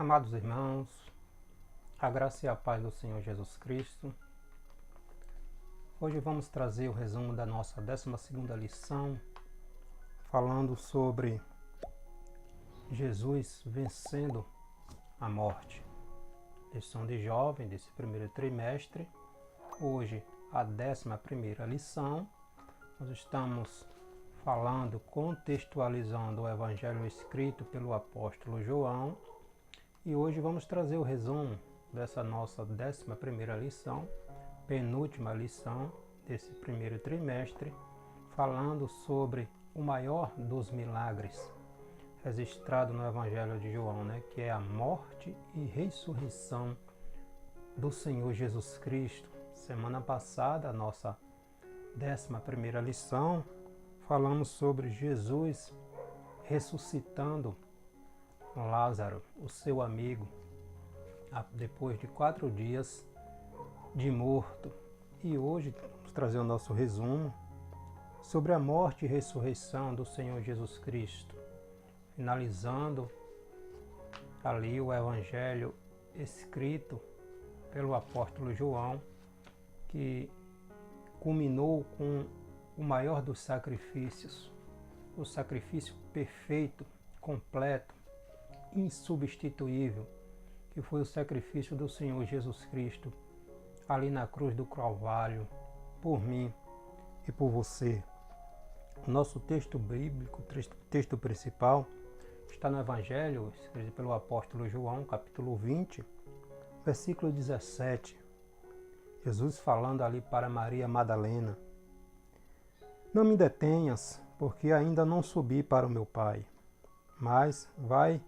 Amados irmãos, a graça e a paz do Senhor Jesus Cristo. Hoje vamos trazer o resumo da nossa 12ª lição, falando sobre Jesus vencendo a morte. Lição de jovem desse primeiro trimestre. Hoje, a 11ª lição. Nós estamos falando, contextualizando o evangelho escrito pelo apóstolo João. E hoje vamos trazer o resumo dessa nossa 11ª lição, penúltima lição desse primeiro trimestre, falando sobre o maior dos milagres registrado no Evangelho de João, que é a morte e ressurreição do Senhor Jesus Cristo. Semana passada, a nossa 11ª lição, falamos sobre Jesus ressuscitando Lázaro, o seu amigo, depois de 4 dias de morto. E hoje vamos trazer o nosso resumo sobre a morte e ressurreição do Senhor Jesus Cristo, finalizando ali o evangelho escrito pelo apóstolo João, que culminou com o maior dos sacrifícios, o sacrifício perfeito, completo, insubstituível, que foi o sacrifício do Senhor Jesus Cristo ali na cruz do Calvário, por mim e por você. O nosso texto bíblico, texto principal, está no Evangelho escrito pelo apóstolo João, capítulo 20, versículo 17. Jesus falando ali para Maria Madalena: "Não me detenhas, porque ainda não subi para o meu Pai, mas vai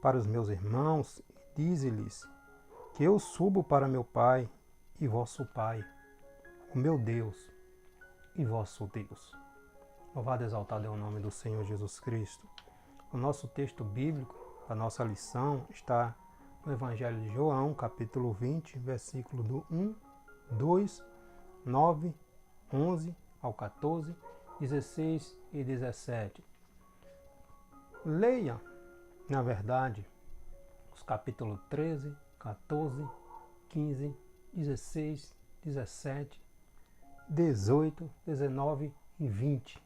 para os meus irmãos e dize-lhes que eu subo para meu Pai e vosso Pai, o meu Deus e vosso Deus." Louvado e exaltado é o nome do Senhor Jesus Cristo. O nosso texto bíblico, a nossa lição, está no Evangelho de João, capítulo 20, versículo do 1, 2, 9, 11 ao 14, 16 e 17. Leia, na verdade, os capítulos 13, 14, 15, 16, 17, 18, 19 e 20.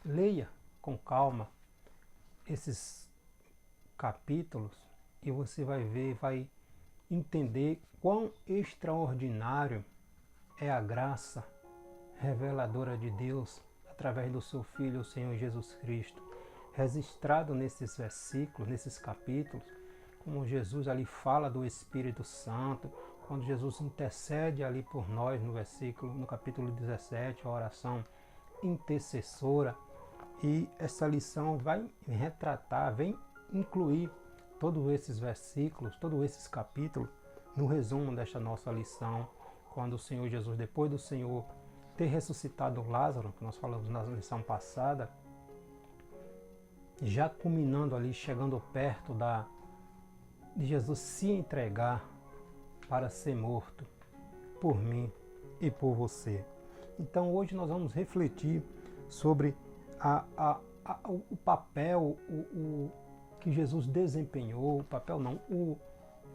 Leia com calma esses capítulos e você vai ver, vai entender quão extraordinário é a graça reveladora de Deus através do seu Filho, o Senhor Jesus Cristo, registrado nesses versículos, nesses capítulos, como Jesus ali fala do Espírito Santo, quando Jesus intercede ali por nós no capítulo 17, a oração intercessora. E essa lição vai retratar, vem incluir todos esses versículos, todos esses capítulos no resumo desta nossa lição, quando o Senhor Jesus, depois do Senhor ter ressuscitado Lázaro, que nós falamos na lição passada, já culminando ali, chegando perto de Jesus se entregar para ser morto por mim e por você. Então hoje nós vamos refletir sobre o papel que Jesus desempenhou,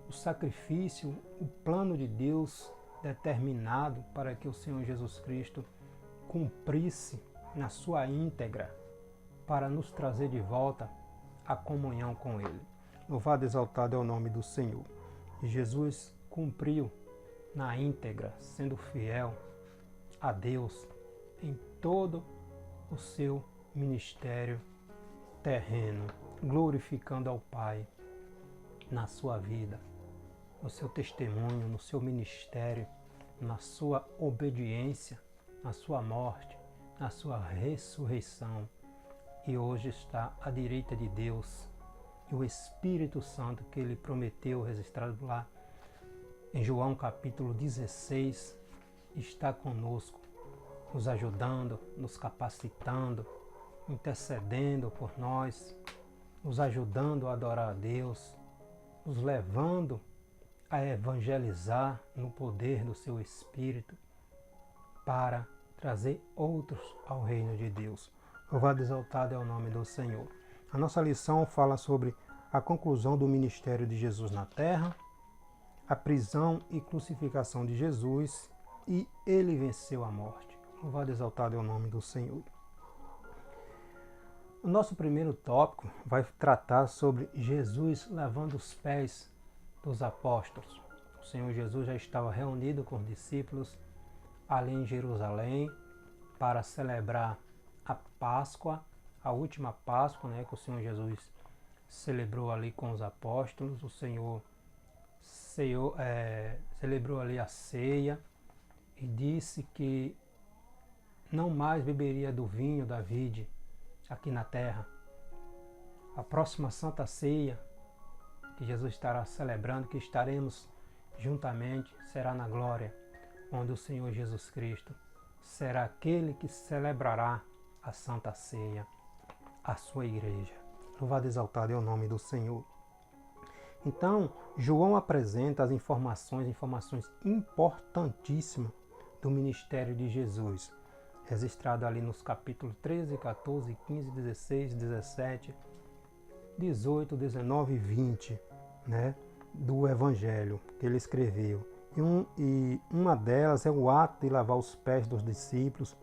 o sacrifício, o plano de Deus determinado para que o Senhor Jesus Cristo cumprisse na sua íntegra para nos trazer de volta a comunhão com Ele. Louvado e exaltado é o nome do Senhor. E Jesus cumpriu na íntegra, sendo fiel a Deus em todo o seu ministério terreno, glorificando ao Pai na sua vida, no seu testemunho, no seu ministério, na sua obediência, na sua morte, na sua ressurreição. E hoje está à direita de Deus. E o Espírito Santo que Ele prometeu, registrado lá em João capítulo 16, está conosco, nos ajudando, nos capacitando, intercedendo por nós, nos ajudando a adorar a Deus, nos levando a evangelizar no poder do seu Espírito para trazer outros ao reino de Deus. Louvado e exaltado é o nome do Senhor. A nossa lição fala sobre a conclusão do ministério de Jesus na terra, a prisão e crucificação de Jesus, e ele venceu a morte. Louvado e exaltado é o nome do Senhor. O nosso primeiro tópico vai tratar sobre Jesus lavando os pés dos apóstolos. O Senhor Jesus já estava reunido com os discípulos ali em Jerusalém para celebrar a Páscoa, a última Páscoa, né, que o Senhor Jesus celebrou ali com os apóstolos. O Senhor celebrou ali a ceia e disse que não mais beberia do vinho da vide aqui na terra. A próxima Santa Ceia que Jesus estará celebrando, que estaremos juntamente, será na glória, onde o Senhor Jesus Cristo será aquele que celebrará a Santa Ceia, a sua igreja. Louvado e exaltado é o nome do Senhor. Então, João apresenta as informações importantíssimas do ministério de Jesus, registrado ali nos capítulos 13, 14, 15, 16, 17, 18, 19 e 20, né, do Evangelho que ele escreveu. E uma delas é o ato de lavar os pés dos discípulos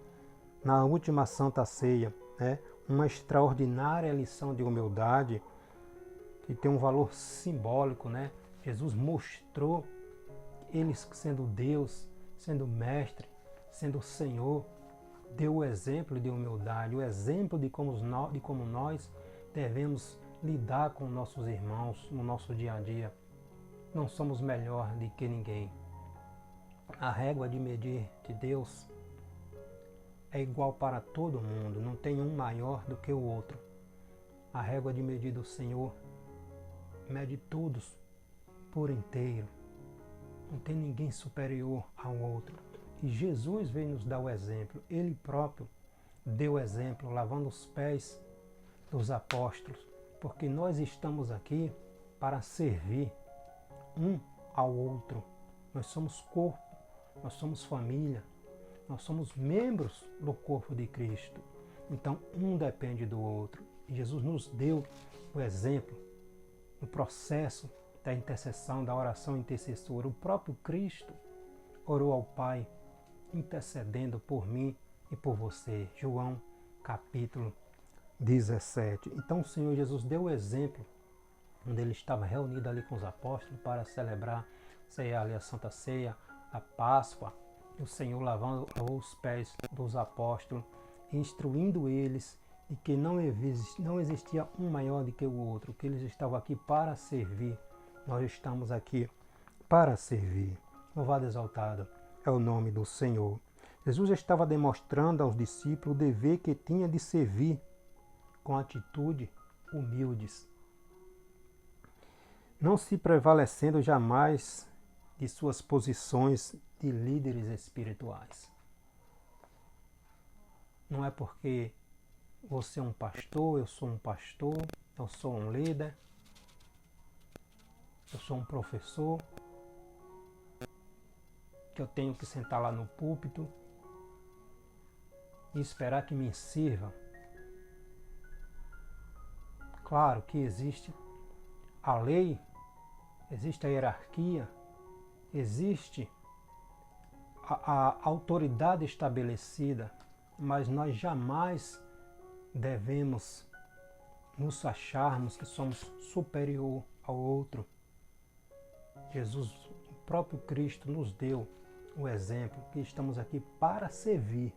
na última Santa Ceia, né, uma extraordinária lição de humildade que tem um valor simbólico, né? Jesus mostrou, ele sendo Deus, sendo mestre, sendo Senhor, deu o exemplo de humildade, o exemplo de como nós devemos lidar com nossos irmãos no nosso dia a dia. Não somos melhor do que ninguém. A régua de medir de Deus é igual para todo mundo, não tem um maior do que o outro. A régua de medir do Senhor mede todos por inteiro. Não tem ninguém superior ao outro. E Jesus veio nos dar o exemplo. Ele próprio deu o exemplo, lavando os pés dos apóstolos, porque nós estamos aqui para servir um ao outro. Nós somos corpo, nós somos família, nós somos membros do corpo de Cristo. Então, um depende do outro. E Jesus nos deu o exemplo no processo da intercessão, da oração intercessora. O próprio Cristo orou ao Pai, intercedendo por mim e por você. João capítulo 17. Então o Senhor Jesus deu o exemplo, onde ele estava reunido ali com os apóstolos para celebrar ali a Santa Ceia, a Páscoa. O Senhor lavou os pés dos apóstolos, instruindo eles de que não existia um maior do que o outro, que eles estavam aqui para servir. Nós estamos aqui para servir. Louvado e exaltado é o nome do Senhor. Jesus estava demonstrando aos discípulos o dever que tinha de servir com atitude humildes, não se prevalecendo jamais de suas posições de líderes espirituais. Não é porque você é um pastor, eu sou um pastor, eu sou um líder, eu sou um professor, que eu tenho que sentar lá no púlpito e esperar que me sirva. Claro que existe a lei, existe a hierarquia, existe a autoridade estabelecida, mas nós jamais devemos nos acharmos que somos superior ao outro. Jesus, o próprio Cristo, nos deu o exemplo que estamos aqui para servir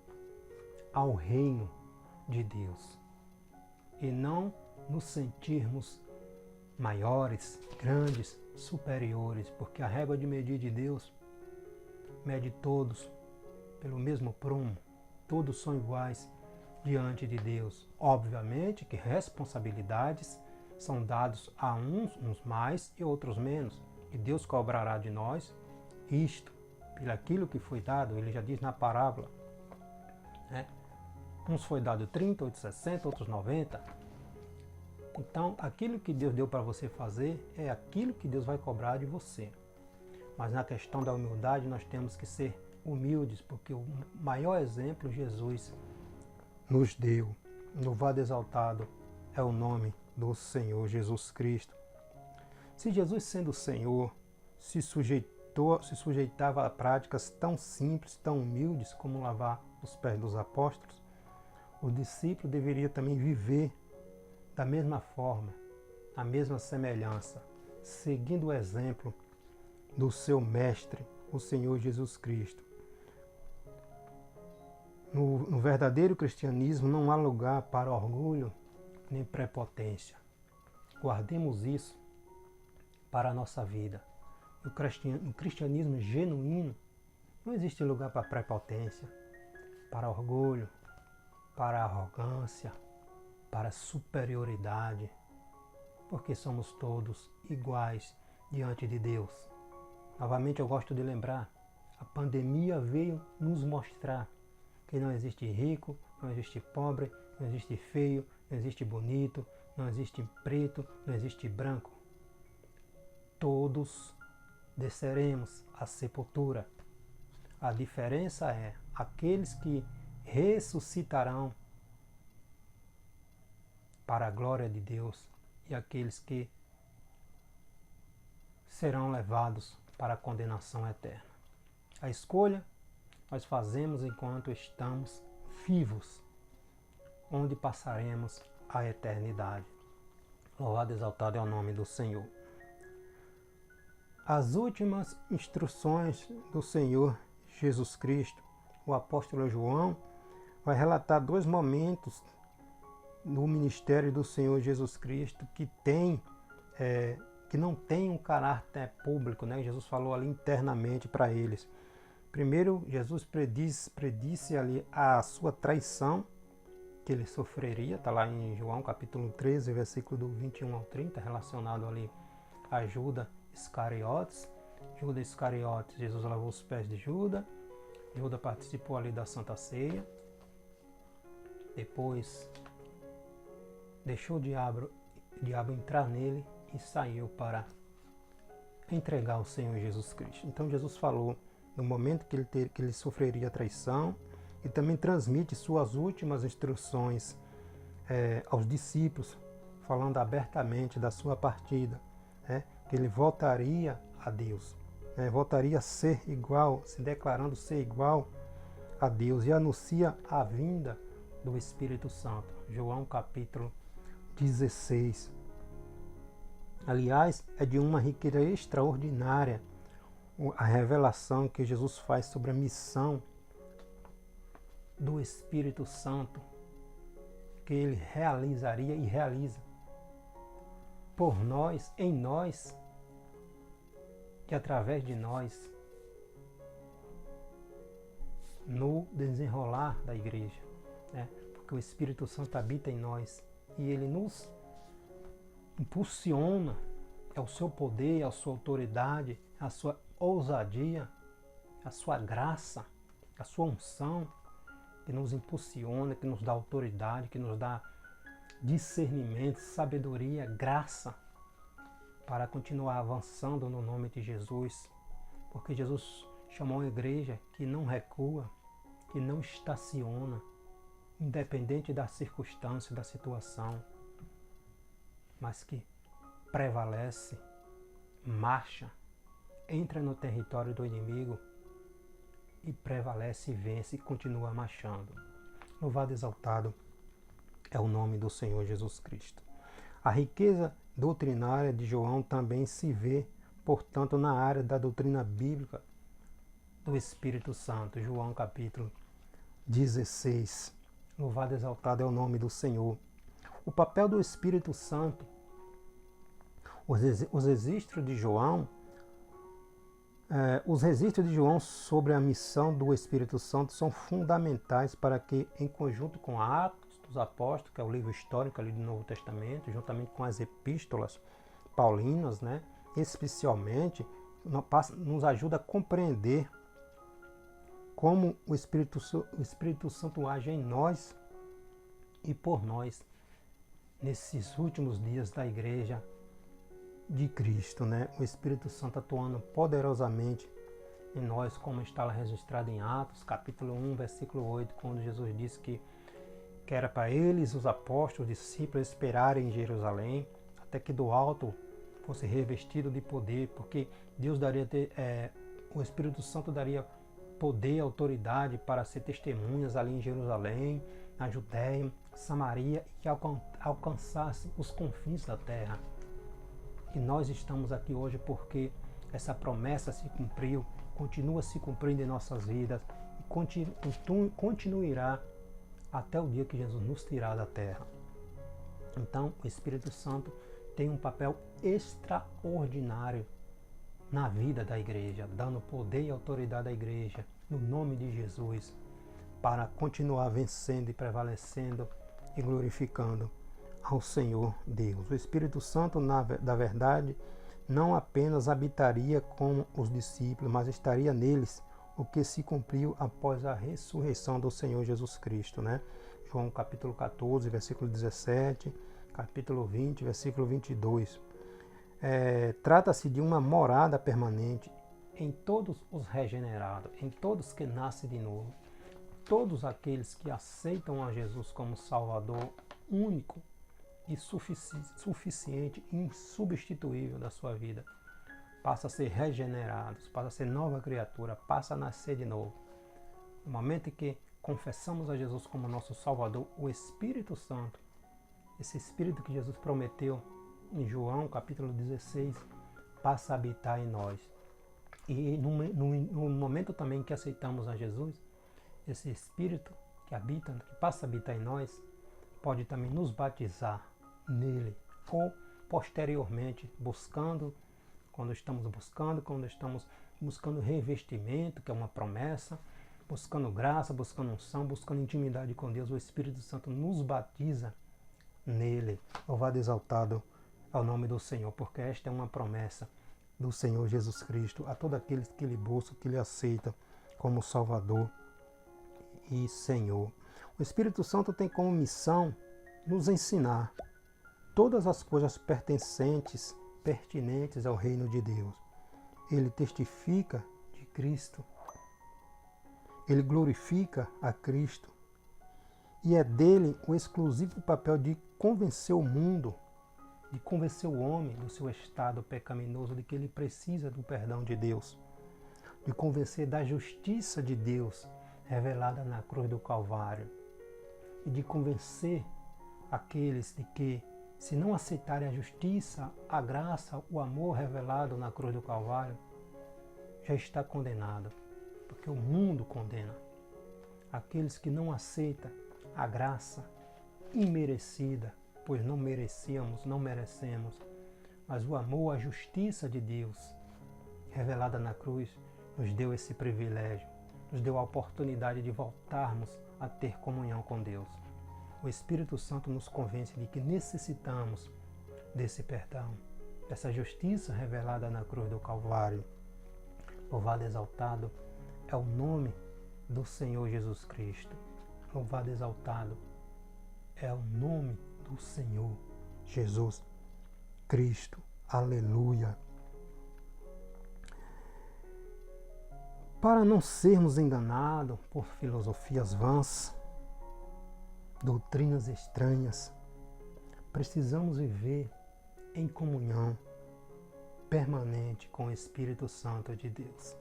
ao reino de Deus e não nos sentirmos maiores, grandes, superiores, porque a régua de medir de Deus mede todos pelo mesmo prumo, todos são iguais diante de Deus. Obviamente que responsabilidades são dadas a uns mais e outros menos, e Deus cobrará de nós isto, pelo aquilo que foi dado. Ele já diz na parábola, né? Uns foi dado 30, outros 60, outros 90. Então, aquilo que Deus deu para você fazer é aquilo que Deus vai cobrar de você. Mas na questão da humildade, nós temos que ser humildes, porque o maior exemplo Jesus nos deu. Louvado e exaltado é o nome do Senhor Jesus Cristo. Se Jesus, sendo o Senhor, se sujeitava a práticas tão simples, tão humildes como lavar os pés dos apóstolos, o discípulo deveria também viver da mesma forma, a mesma semelhança, seguindo o exemplo do seu mestre, o Senhor Jesus Cristo. No verdadeiro cristianismo não há lugar para orgulho nem prepotência. Guardemos isso para a nossa vida. No cristianismo genuíno não existe lugar para prepotência, para orgulho, para arrogância, para superioridade, porque somos todos iguais diante de Deus. Novamente eu gosto de lembrar, a pandemia veio nos mostrar que não existe rico, não existe pobre, não existe feio, não existe bonito, não existe preto, não existe branco. Todos desceremos à sepultura. A diferença é aqueles que ressuscitarão para a glória de Deus e aqueles que serão levados para a condenação eterna. A escolha nós fazemos enquanto estamos vivos, onde passaremos a eternidade. Louvado e exaltado é o nome do Senhor. As últimas instruções do Senhor Jesus Cristo, o apóstolo João vai relatar 2 momentos no ministério do Senhor Jesus Cristo que não tem um caráter público, né? Jesus falou ali internamente para eles. Primeiro, Jesus predisse ali a sua traição, que ele sofreria, está lá em João capítulo 13, versículo do 21 ao 30, relacionado ali a Judas Iscariotes. Judas Iscariotes, Jesus lavou os pés de Judas, Judas participou ali da Santa Ceia, depois deixou o diabo entrar nele e saiu para entregar ao Senhor Jesus Cristo. Então Jesus falou no momento que ele sofreria a traição e também transmite suas últimas instruções aos discípulos, falando abertamente da sua partida, que ele voltaria a Deus, voltaria a ser igual, se declarando ser igual a Deus, e anuncia a vinda do Espírito Santo. João capítulo 16. Aliás, é de uma riqueza extraordinária a revelação que Jesus faz sobre a missão do Espírito Santo, que ele realizaria e realiza por nós, em nós, e através de nós, no desenrolar da igreja, porque o Espírito Santo habita em nós e ele nos impulsiona ao seu poder, à sua autoridade, à sua ousadia, à sua graça, à sua unção, que nos impulsiona, que nos dá autoridade, que nos dá discernimento, sabedoria, graça para continuar avançando no nome de Jesus, porque Jesus chamou uma igreja que não recua, que não estaciona, independente da circunstância, da situação, mas que prevalece, marcha, entra no território do inimigo e prevalece e vence e continua marchando. Louvado e exaltado é o nome do Senhor Jesus Cristo. A riqueza doutrinária de João também se vê, portanto, na área da doutrina bíblica do Espírito Santo. João capítulo 16. Louvado e exaltado é o nome do Senhor. O papel do Espírito Santo, os registros de João sobre a missão do Espírito Santo são fundamentais para que, em conjunto com Atos dos Apóstolos, que é o livro histórico ali do Novo Testamento, juntamente com as epístolas paulinas, especialmente, nos ajuda a compreender como o Espírito Santo age em nós e por nós nesses últimos dias da Igreja de Cristo, O Espírito Santo atuando poderosamente em nós, como está lá registrado em Atos, capítulo 1, versículo 8, quando Jesus disse que era para eles, os apóstolos, os discípulos, esperarem em Jerusalém, até que do alto fosse revestido de poder, porque Deus daria, o Espírito Santo daria poder e autoridade para ser testemunhas ali em Jerusalém, na Judéia, Samaria, e que alcançasse os confins da terra. E nós estamos aqui hoje porque essa promessa se cumpriu, continua se cumprindo em nossas vidas e continuará até o dia que Jesus nos tirar da terra. Então, o Espírito Santo tem um papel extraordinário na vida da igreja, dando poder e autoridade à igreja, no nome de Jesus, para continuar vencendo e prevalecendo e glorificando ao Senhor Deus. O Espírito Santo, da verdade, não apenas habitaria com os discípulos, mas estaria neles, o que se cumpriu após a ressurreição do Senhor Jesus Cristo, né? João capítulo 14, versículo 17, capítulo 20, versículo 22. Trata-se de uma morada permanente em todos os regenerados, em todos que nascem de novo, todos aqueles que aceitam a Jesus como Salvador único e suficiente e insubstituível da sua vida. Passa a ser regenerados, passa a ser nova criatura, passa a nascer de novo. No momento em que confessamos a Jesus como nosso Salvador, o Espírito Santo, esse Espírito que Jesus prometeu em João capítulo 16, passa a habitar em nós. E no momento também que aceitamos a Jesus, esse Espírito que passa a habitar em nós, pode também nos batizar nele, ou posteriormente quando estamos buscando revestimento, que é uma promessa, buscando graça, buscando unção, buscando intimidade com Deus, o Espírito Santo nos batiza nele. Louvado e exaltado é o nome do Senhor, porque esta é uma promessa do Senhor Jesus Cristo a todos aqueles que lhe buscam, que lhe aceitam como Salvador e Senhor. O Espírito Santo tem como missão nos ensinar todas as coisas pertinentes ao reino de Deus. Ele testifica de Cristo, ele glorifica a Cristo, e é dele o exclusivo papel de convencer o mundo, de convencer o homem do seu estado pecaminoso, de que ele precisa do perdão de Deus, de convencer da justiça de Deus revelada na cruz do Calvário, e de convencer aqueles de que, se não aceitarem a justiça, a graça, o amor revelado na cruz do Calvário, já está condenado, porque o mundo condena aqueles que não aceitam a graça imerecida, pois não merecíamos, não merecemos, mas o amor, a justiça de Deus revelada na cruz nos deu esse privilégio, nos deu a oportunidade de voltarmos a ter comunhão com Deus. O Espírito Santo nos convence de que necessitamos desse perdão, dessa justiça revelada na cruz do Calvário. Louvado e exaltado é o nome do Senhor Jesus Cristo. Louvado e exaltado é o nome do Senhor Jesus Cristo. Aleluia. Para não sermos enganados por filosofias vãs, doutrinas estranhas, precisamos viver em comunhão permanente com o Espírito Santo de Deus.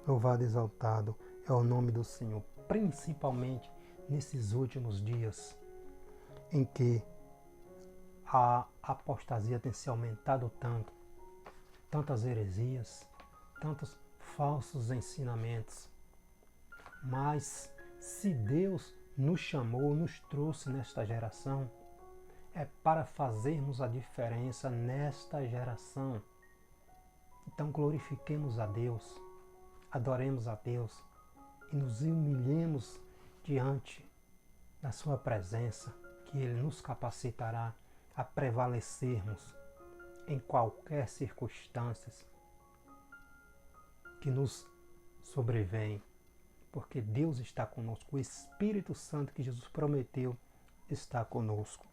Louvado e exaltado é o nome do Senhor, principalmente nesses últimos dias em que a apostasia tem se aumentado tanto, tantas heresias, tantos falsos ensinamentos. Mas se Deus nos chamou, nos trouxe nesta geração, é para fazermos a diferença nesta geração. Então glorifiquemos a Deus, adoremos a Deus e nos humilhemos diante da sua presença, que Ele nos capacitará a prevalecermos em qualquer circunstância que nos sobrevém, porque Deus está conosco, o Espírito Santo que Jesus prometeu está conosco.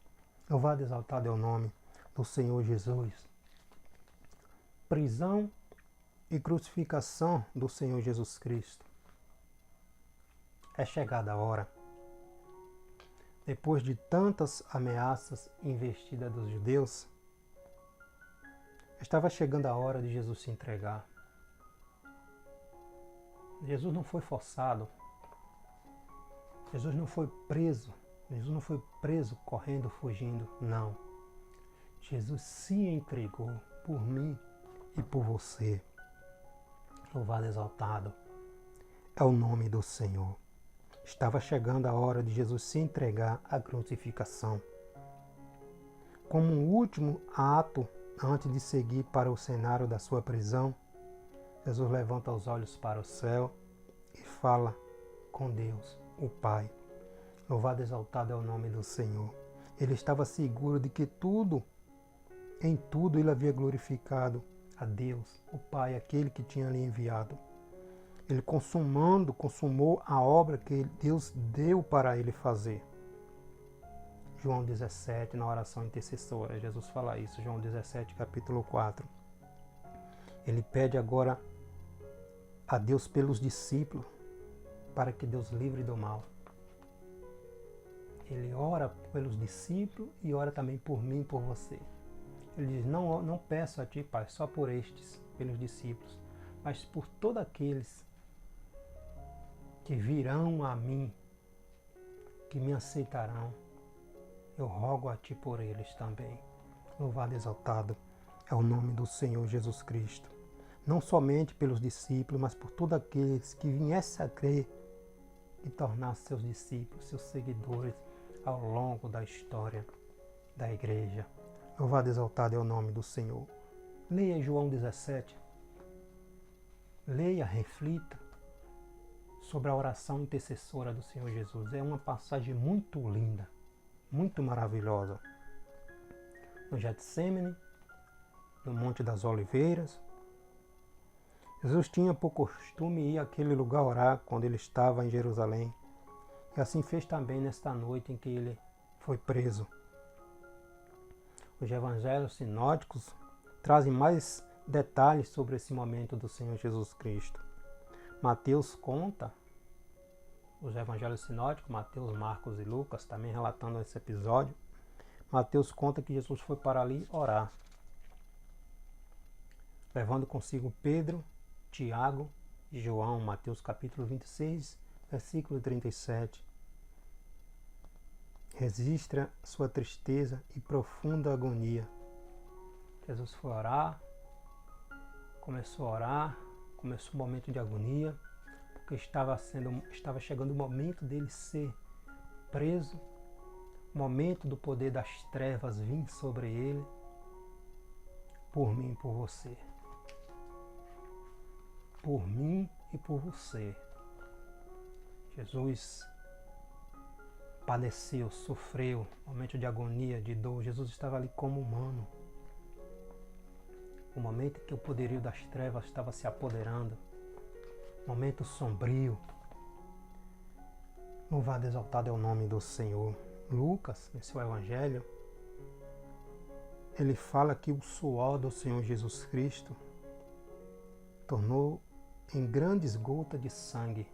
Louvado e exaltado é o nome do Senhor Jesus. Prisão e crucificação do Senhor Jesus Cristo. É chegada a hora. Depois de tantas ameaças investidas dos judeus, Estava chegando a hora de Jesus se entregar. Jesus não foi forçado. Jesus não foi preso. Jesus não foi preso correndo, fugindo. Não. Jesus se entregou por mim e por você. Louvado e exaltado é o nome do Senhor. Estava chegando a hora de Jesus se entregar à crucificação. Como um último ato, antes de seguir para o cenário da sua prisão, Jesus levanta os olhos para o céu e fala com Deus, o Pai. Louvado e exaltado é o nome do Senhor. Ele estava seguro de que em tudo ele havia glorificado a Deus, o Pai, aquele que tinha lhe enviado. Ele consumou a obra que Deus deu para ele fazer. João 17, na oração intercessora, Jesus fala isso, João 17, capítulo 4. Ele pede agora a Deus pelos discípulos, para que Deus livre do mal. Ele ora pelos discípulos e ora também por mim e por você. Ele diz, não peço a ti, Pai, só por estes, pelos discípulos, mas por todos aqueles que virão a mim, que me aceitarão. Eu rogo a ti por eles também. Louvado e exaltado é o nome do Senhor Jesus Cristo. Não somente pelos discípulos, mas por todos aqueles que viessem a crer e tornar-se seus discípulos, seus seguidores ao longo da história da igreja. Louvado e exaltado é o nome do Senhor. Leia João 17. Leia, reflita sobre a oração intercessora do Senhor Jesus. É uma passagem muito linda, muito maravilhosa. No Getsêmani, no Monte das Oliveiras, Jesus tinha por costume ir àquele lugar orar quando ele estava em Jerusalém. E assim fez também nesta noite em que ele foi preso. Os evangelhos sinóticos trazem mais detalhes sobre esse momento do Senhor Jesus Cristo. Mateus conta, os evangelhos sinóticos, Mateus, Marcos e Lucas, também relatando esse episódio, Mateus conta que Jesus foi para ali orar, levando consigo Pedro, Tiago e João, Mateus capítulo 26, versículo 37. Registra sua tristeza e profunda agonia. Jesus foi orar, começou o momento de agonia, porque estava chegando o momento dele ser preso, o momento do poder das trevas vir sobre ele, por mim e por você. Por mim e por você. Jesus padeceu, sofreu, momento de agonia, de dor. Jesus estava ali como humano. O momento em que o poderio das trevas estava se apoderando. Momento sombrio. Louvado e exaltado é o nome do Senhor. Lucas, em seu evangelho, ele fala que o suor do Senhor Jesus Cristo tornou em grandes gotas de sangue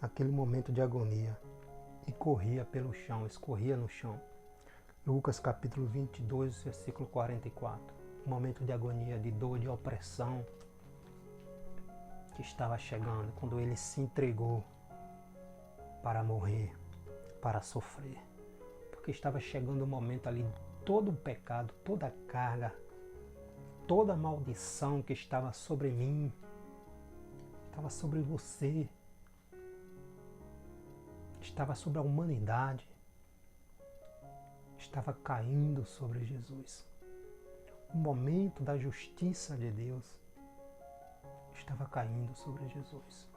naquele momento de agonia e corria pelo chão, escorria no chão. Lucas capítulo 22, versículo 44. Um momento de agonia, de dor, de opressão que estava chegando quando ele se entregou para morrer, para sofrer. Porque estava chegando o momento ali, todo o pecado, toda a carga, toda a maldição que estava sobre mim, estava sobre você, estava sobre a humanidade, estava caindo sobre Jesus. O momento da justiça de Deus estava caindo sobre Jesus.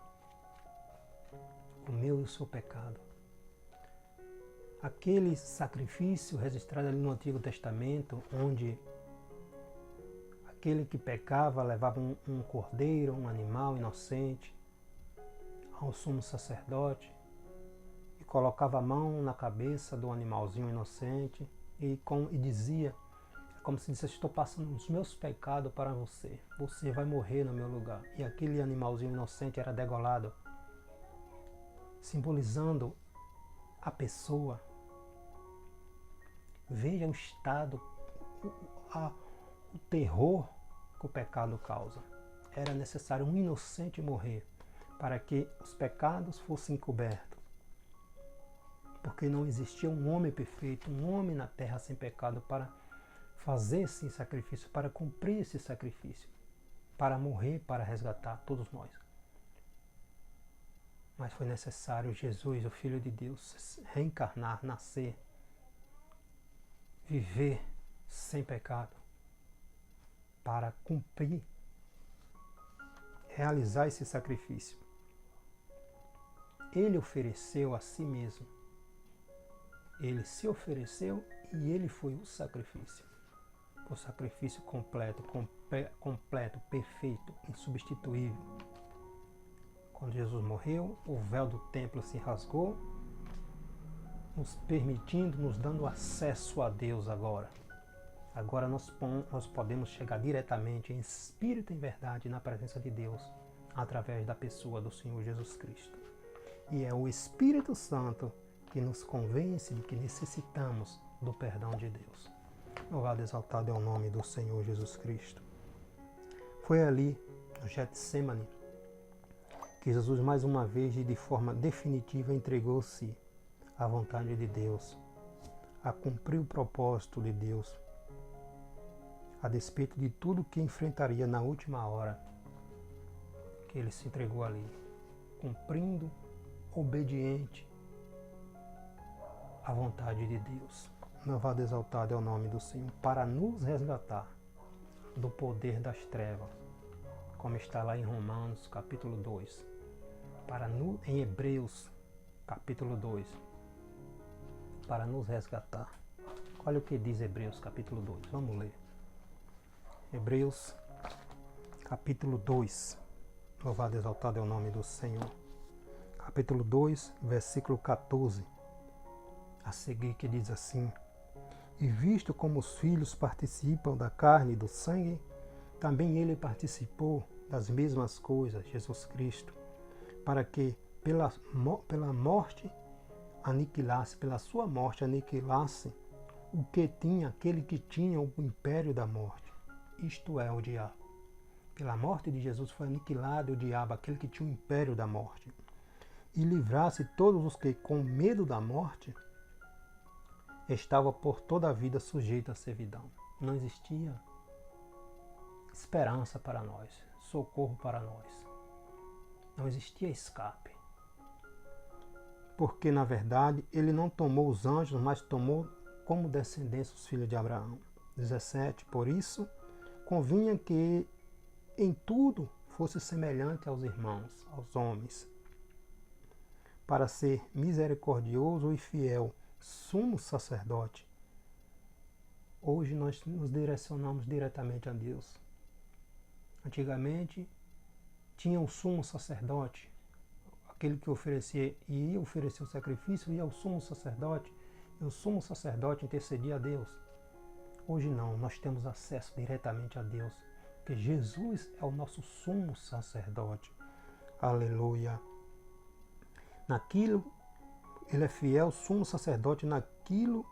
O meu e o seu pecado. Aquele sacrifício registrado ali no Antigo Testamento, onde aquele que pecava levava um cordeiro, um animal inocente, ao sumo sacerdote, e colocava a mão na cabeça do animalzinho inocente e dizia, como se dissesse, estou passando os meus pecados para você, você vai morrer no meu lugar. E aquele animalzinho inocente era degolado, simbolizando a pessoa. Veja o estado, o terror que o pecado causa. Era necessário um inocente morrer para que os pecados fossem cobertos. Porque não existia um homem perfeito, um homem na terra sem pecado para fazer esse sacrifício, para cumprir esse sacrifício, para morrer, para resgatar todos nós. Mas foi necessário Jesus, o Filho de Deus, reencarnar, nascer, viver sem pecado, para cumprir, realizar esse sacrifício. Ele ofereceu a si mesmo. Ele se ofereceu e ele foi o sacrifício. O sacrifício completo, perfeito, insubstituível. Quando Jesus morreu, o véu do templo se rasgou, nos permitindo, nos dando acesso a Deus agora. Agora nós podemos chegar diretamente em espírito e em verdade na presença de Deus, através da pessoa do Senhor Jesus Cristo. E é o Espírito Santo que nos convence de que necessitamos do perdão de Deus. Louvado e exaltado é o nome do Senhor Jesus Cristo. Foi ali, no Getsêmani, que Jesus mais uma vez e de forma definitiva entregou-se à vontade de Deus, a cumprir o propósito de Deus, a despeito de tudo que enfrentaria na última hora, que ele se entregou ali, cumprindo, obediente à vontade de Deus. Louvado e exaltado é o nome do Senhor, para nos resgatar do poder das trevas, como está lá em Romanos capítulo 2, em Hebreus capítulo 2, para nos resgatar. Olha o que diz Hebreus capítulo 2, vamos ler. Hebreus capítulo 2, louvado e exaltado é o nome do Senhor. Capítulo 2, versículo 14, a seguir, que diz assim: E visto como os filhos participam da carne e do sangue, também ele participou das mesmas coisas, Jesus Cristo, para que pela morte aniquilasse, pela sua morte aniquilasse aquele que tinha o império da morte, isto é, o diabo. Pela morte de Jesus foi aniquilado o diabo, aquele que tinha o império da morte, e livrasse todos os que, com medo da morte, estavam por toda a vida sujeitos à servidão. Não existia esperança para nós, socorro para nós. Não existia escape. Porque, na verdade, ele não tomou os anjos, mas tomou como descendência os filhos de Abraão. 17. Por isso, convinha que em tudo fosse semelhante aos irmãos, aos homens, para ser misericordioso e fiel, sumo sacerdote. Hoje nós nos direcionamos diretamente a Deus. Antigamente, tinha o sumo sacerdote, aquele que oferecia e ia oferecer o sacrifício, ia ao sumo sacerdote, e o sumo sacerdote intercedia a Deus. Hoje não, nós temos acesso diretamente a Deus, porque Jesus é o nosso sumo sacerdote. Aleluia. Naquilo, ele é fiel, sumo sacerdote, naquilo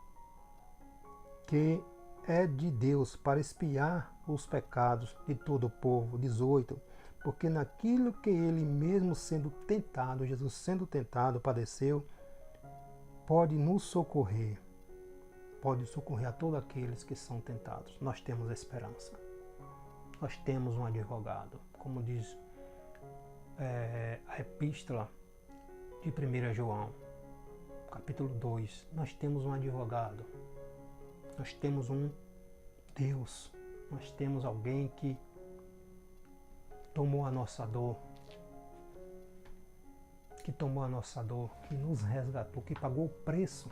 que é de Deus, para expiar os pecados de todo o povo. 18. Porque naquilo que ele mesmo sendo tentado, Jesus sendo tentado, padeceu, pode nos socorrer. Pode socorrer a todos aqueles que são tentados. Nós temos esperança. Nós temos um advogado. Como diz a epístola de 1 João, capítulo 2. Nós temos um advogado. Nós temos um Deus. Nós temos alguém que tomou a nossa dor, que nos resgatou, que pagou o preço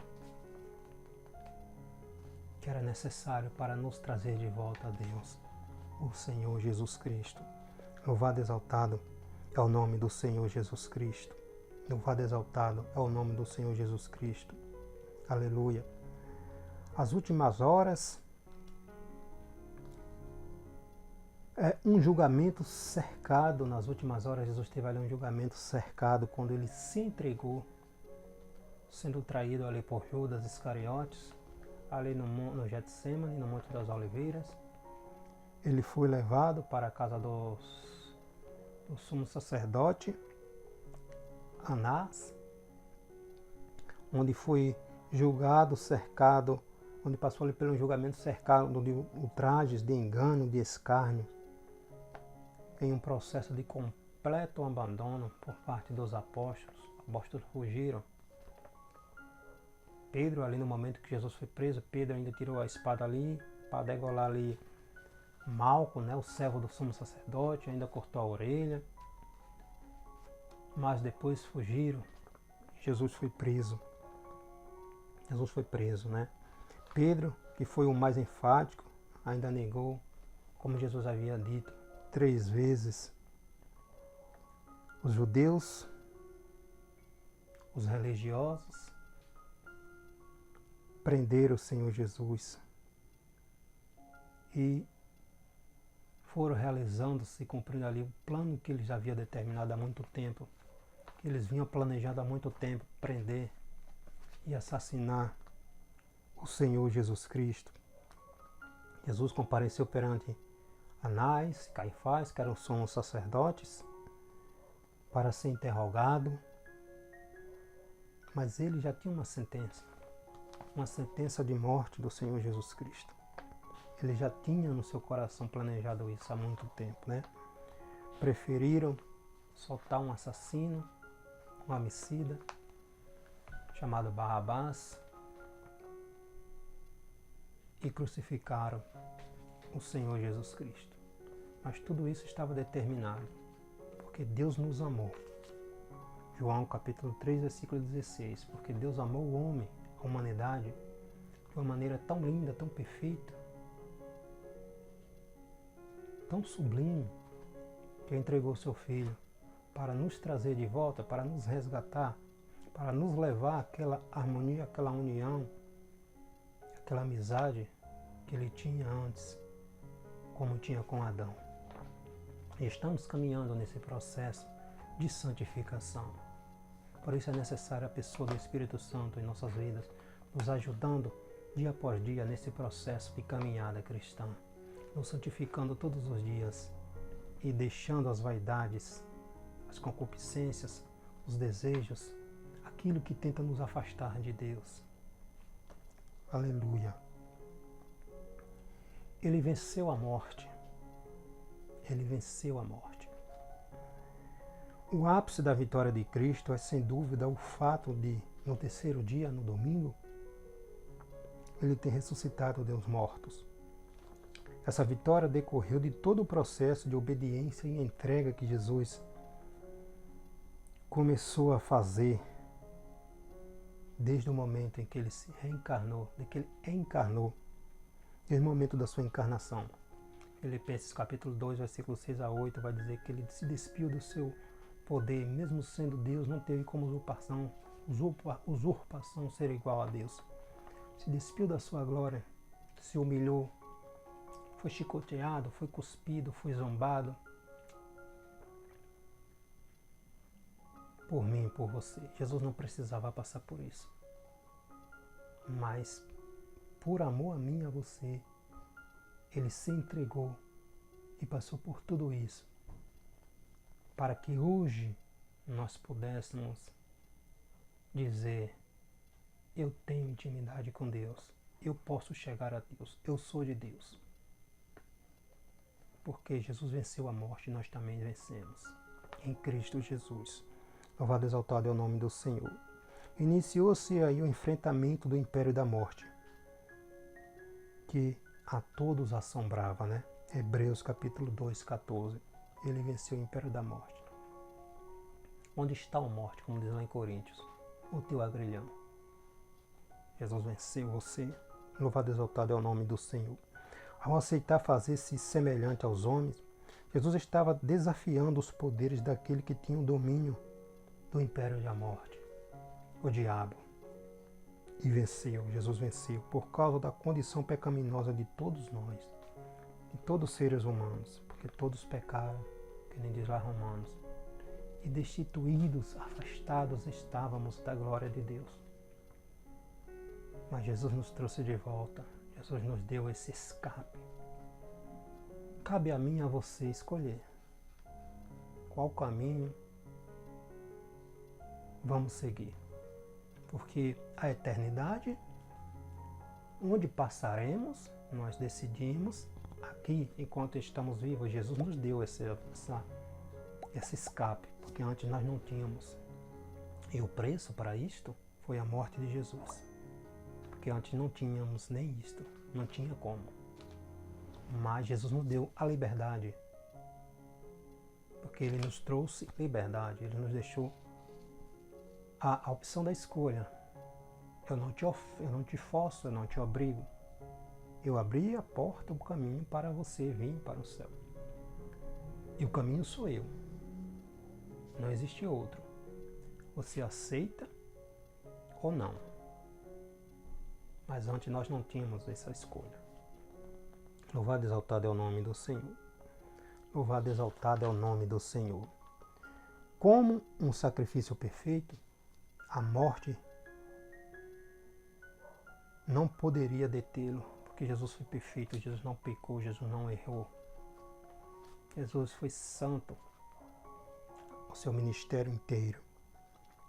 que era necessário para nos trazer de volta a Deus, o Senhor Jesus Cristo. Louvado e exaltado é o nome do Senhor Jesus Cristo. Louvado e exaltado é o nome do Senhor Jesus Cristo. Aleluia. As últimas horas é um julgamento cercado. Nas últimas horas, Jesus teve ali um julgamento cercado quando ele se entregou, sendo traído ali por Judas Iscariotes, ali no Getsêmani, no Monte das Oliveiras. ele foi levado para a casa do sumo sacerdote Anás, onde foi julgado, cercado, onde passou ali pelo julgamento cercado de ultrajes, de engano, de escárnio, em um processo de completo abandono por parte dos apóstolos. Os apóstolos fugiram. Pedro, ali no momento que Jesus foi preso, Pedro ainda tirou a espada ali para degolar ali Malco, né, o servo do sumo sacerdote, ainda cortou a orelha. Mas depois fugiram. Jesus foi preso. Jesus foi preso, né? Pedro, que foi o mais enfático, ainda negou, como Jesus havia dito, 3 vezes. Os judeus, os religiosos, prenderam o Senhor Jesus e foram realizando-se, cumprindo ali o plano que eles haviam determinado há muito tempo, que eles vinham planejando há muito tempo, prender e assassinar o Senhor Jesus Cristo. Jesus compareceu perante Anás, Caifás, que eram sumos sacerdotes, para ser interrogado, mas ele já tinha uma sentença de morte do Senhor Jesus Cristo. Ele já tinha no seu coração planejado isso há muito tempo, né? Preferiram soltar um assassino, um homicida, chamado Barrabás, e crucificaram o Senhor Jesus Cristo. Mas tudo isso estava determinado, porque Deus nos amou. João capítulo 3, versículo 16. Porque Deus amou o homem, a humanidade, de uma maneira tão linda, tão perfeita, tão sublime, que entregou seu Filho para nos trazer de volta, para nos resgatar, para nos levar àquela harmonia, àquela união, aquela amizade que ele tinha antes, como tinha com Adão. E estamos caminhando nesse processo de santificação. Por isso é necessária a pessoa do Espírito Santo em nossas vidas, nos ajudando dia após dia nesse processo de caminhada cristã, nos santificando todos os dias e deixando as vaidades, as concupiscências, os desejos, aquilo que tenta nos afastar de Deus. Aleluia. Ele venceu a morte. Ele venceu a morte. O ápice da vitória de Cristo é sem dúvida o fato de, no terceiro dia, no domingo, ele ter ressuscitado dos mortos. Essa vitória decorreu de todo o processo de obediência e entrega que Jesus começou a fazer desde o momento em que ele se reencarnou, de que ele encarnou, desde o momento da sua encarnação. Filipenses capítulo 2, versículo 6 a 8 vai dizer que ele se despiu do seu poder, mesmo sendo Deus, não teve como usurpação ser igual a Deus. Se despiu da sua glória, se humilhou, foi chicoteado, foi cuspido, foi zombado por mim e por você. Jesus não precisava passar por isso. Mas, por amor a mim e a você, ele se entregou e passou por tudo isso, para que hoje nós pudéssemos dizer: eu tenho intimidade com Deus, eu posso chegar a Deus, eu sou de Deus. Porque Jesus venceu a morte e nós também vencemos em Cristo Jesus. Louvado e exaltado é o nome do Senhor. Iniciou-se aí o enfrentamento do império da morte, que a todos assombrava, né? Hebreus capítulo 2, 14. Ele venceu o império da morte. Onde está a morte, como diz lá em Coríntios? O teu agrilhão. Jesus venceu você. Louvado e exaltado é o nome do Senhor. Ao aceitar fazer-se semelhante aos homens, Jesus estava desafiando os poderes daquele que tinha o domínio do império da morte, o diabo. E venceu, Jesus venceu, por causa da condição pecaminosa de todos nós, de todos os seres humanos, porque todos pecaram, que nem diz lá Romanos, e destituídos, afastados estávamos da glória de Deus. Mas Jesus nos trouxe de volta, Jesus nos deu esse escape, cabe a mim e a você escolher qual caminho vamos seguir. Porque a eternidade, onde passaremos, nós decidimos. Aqui, enquanto estamos vivos, Jesus nos deu esse escape, porque antes nós não tínhamos. E o preço para isto foi a morte de Jesus. Porque antes não tínhamos nem isto, não tinha como. Mas Jesus nos deu a liberdade. Porque Ele nos trouxe liberdade, Ele nos deixou a opção da escolha. Eu não te forço, eu não te obrigo. Eu abri a porta, o caminho para você vir para o céu. E o caminho sou eu. Não existe outro. Você aceita ou não. Mas antes nós não tínhamos essa escolha. Louvado e exaltado é o nome do Senhor. Louvado e exaltado é o nome do Senhor. Como um sacrifício perfeito, a morte não poderia detê-lo, porque Jesus foi perfeito, Jesus não pecou, Jesus não errou. Jesus foi santo, o seu ministério inteiro.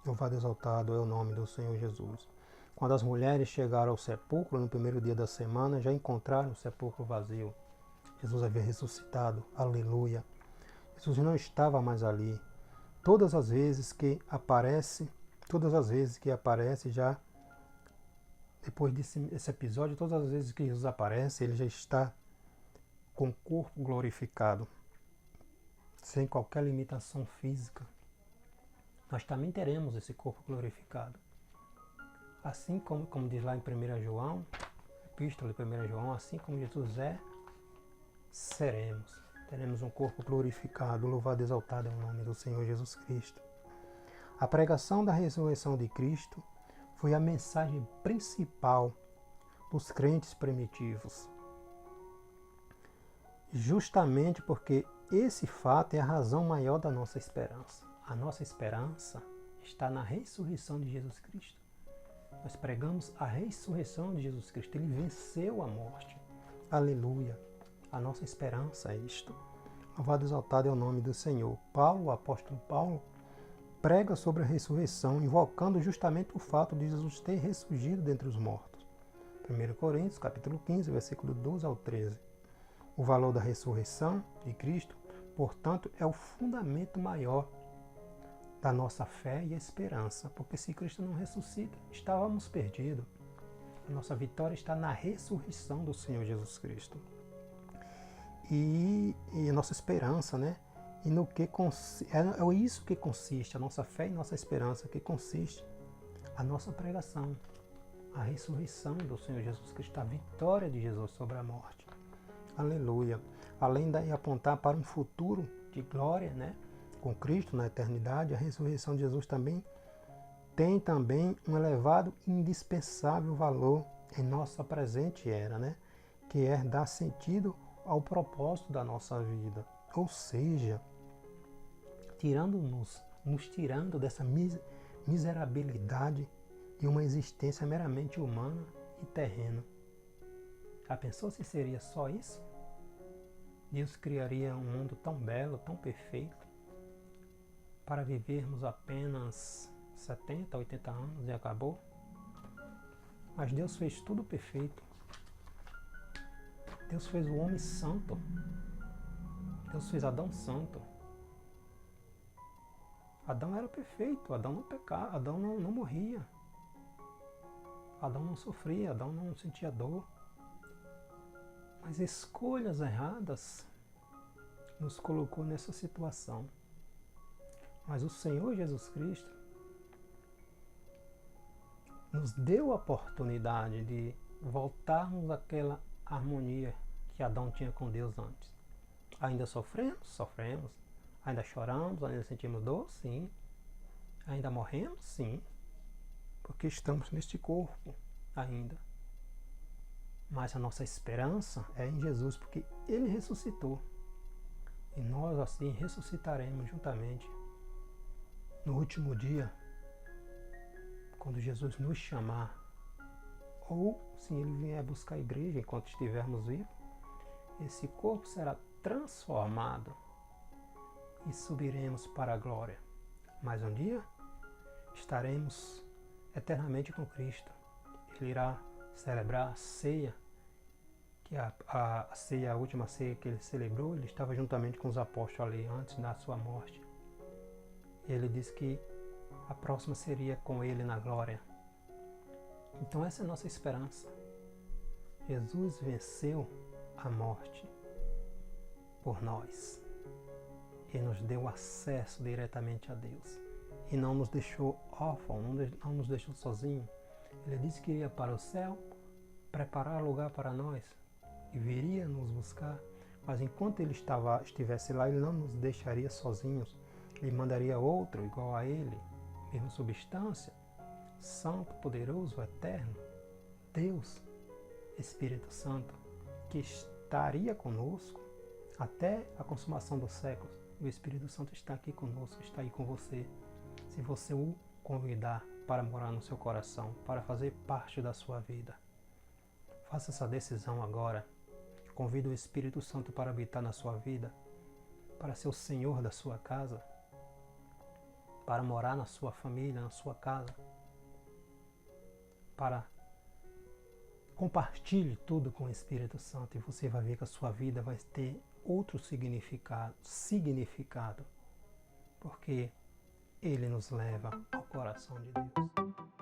Louvado e exaltado é o nome do Senhor Jesus. Quando as mulheres chegaram ao sepulcro no primeiro dia da semana, já encontraram o sepulcro vazio. Jesus havia ressuscitado, aleluia. Jesus não estava mais ali. Todas as vezes que aparece já, depois desse episódio, todas as vezes que Jesus aparece, ele já está com o corpo glorificado, sem qualquer limitação física. Nós também teremos esse corpo glorificado. Assim como diz lá em 1 João, epístola de 1 João, assim como Jesus é, seremos. Teremos um corpo glorificado, louvado e exaltado é o nome do Senhor Jesus Cristo. A pregação da ressurreição de Cristo foi a mensagem principal dos crentes primitivos. Justamente porque esse fato é a razão maior da nossa esperança. A nossa esperança está na ressurreição de Jesus Cristo. Nós pregamos a ressurreição de Jesus Cristo. Ele venceu a morte. Aleluia. A nossa esperança é isto. Louvado e exaltado é o nome do Senhor. Paulo, o apóstolo Paulo, prega sobre a ressurreição, invocando justamente o fato de Jesus ter ressurgido dentre os mortos. 1 Coríntios, capítulo 15, versículo 12 ao 13. O valor da ressurreição de Cristo, portanto, é o fundamento maior da nossa fé e esperança, porque se Cristo não ressuscita, estávamos perdidos. A nossa vitória está na ressurreição do Senhor Jesus Cristo. E a nossa esperança, né? E no que é isso que consiste, a nossa fé e nossa esperança, que consiste a nossa pregação, a ressurreição do Senhor Jesus Cristo, a vitória de Jesus sobre a morte. Aleluia. Além de apontar para um futuro de glória, né? Com Cristo na eternidade, a ressurreição de Jesus tem também um elevado e indispensável valor em nossa presente era, né? Que é dar sentido ao propósito da nossa vida. Ou seja, nos tirando dessa miserabilidade de uma existência meramente humana e terrena. Já pensou se seria só isso? Deus criaria um mundo tão belo, tão perfeito, para vivermos apenas 70, 80 anos e acabou? Mas Deus fez tudo perfeito. Deus fez o homem santo. Deus fez Adão santo. Adão era perfeito, Adão não pecava, Adão não morria. Adão não sofria, Adão não sentia dor. Mas escolhas erradas nos colocou nessa situação. Mas o Senhor Jesus Cristo nos deu a oportunidade de voltarmos àquela harmonia que Adão tinha com Deus antes. Ainda sofremos? Sofremos. Ainda choramos? Ainda sentimos dor? Sim. Ainda morremos? Sim. Porque estamos neste corpo ainda. Mas a nossa esperança é em Jesus, porque Ele ressuscitou. E nós assim ressuscitaremos juntamente no último dia, quando Jesus nos chamar, ou se Ele vier buscar a igreja enquanto estivermos vivos, esse corpo será transformado e subiremos para a glória. Mas um dia estaremos eternamente com Cristo. Ele irá celebrar a ceia, que a ceia, a última ceia que ele celebrou, ele estava juntamente com os apóstolos ali antes da sua morte. E ele disse que a próxima seria com ele na glória. Então essa é a nossa esperança. Jesus venceu a morte por nós e nos deu acesso diretamente a Deus. E não nos deixou órfãos, não nos deixou sozinhos. Ele disse que iria para o céu, preparar lugar para nós e viria nos buscar. Mas enquanto ele estivesse lá, ele não nos deixaria sozinhos. Ele mandaria outro igual a ele, mesma substância, santo, poderoso, eterno, Deus, Espírito Santo, que estaria conosco até a consumação dos séculos. O Espírito Santo está aqui conosco, está aí com você. Se você o convidar para morar no seu coração, para fazer parte da sua vida, faça essa decisão agora. Convide o Espírito Santo para habitar na sua vida, para ser o Senhor da sua casa, para morar na sua família, na sua casa, para compartilhe tudo com o Espírito Santo e você vai ver que a sua vida vai ter outro significado, porque Ele nos leva ao coração de Deus.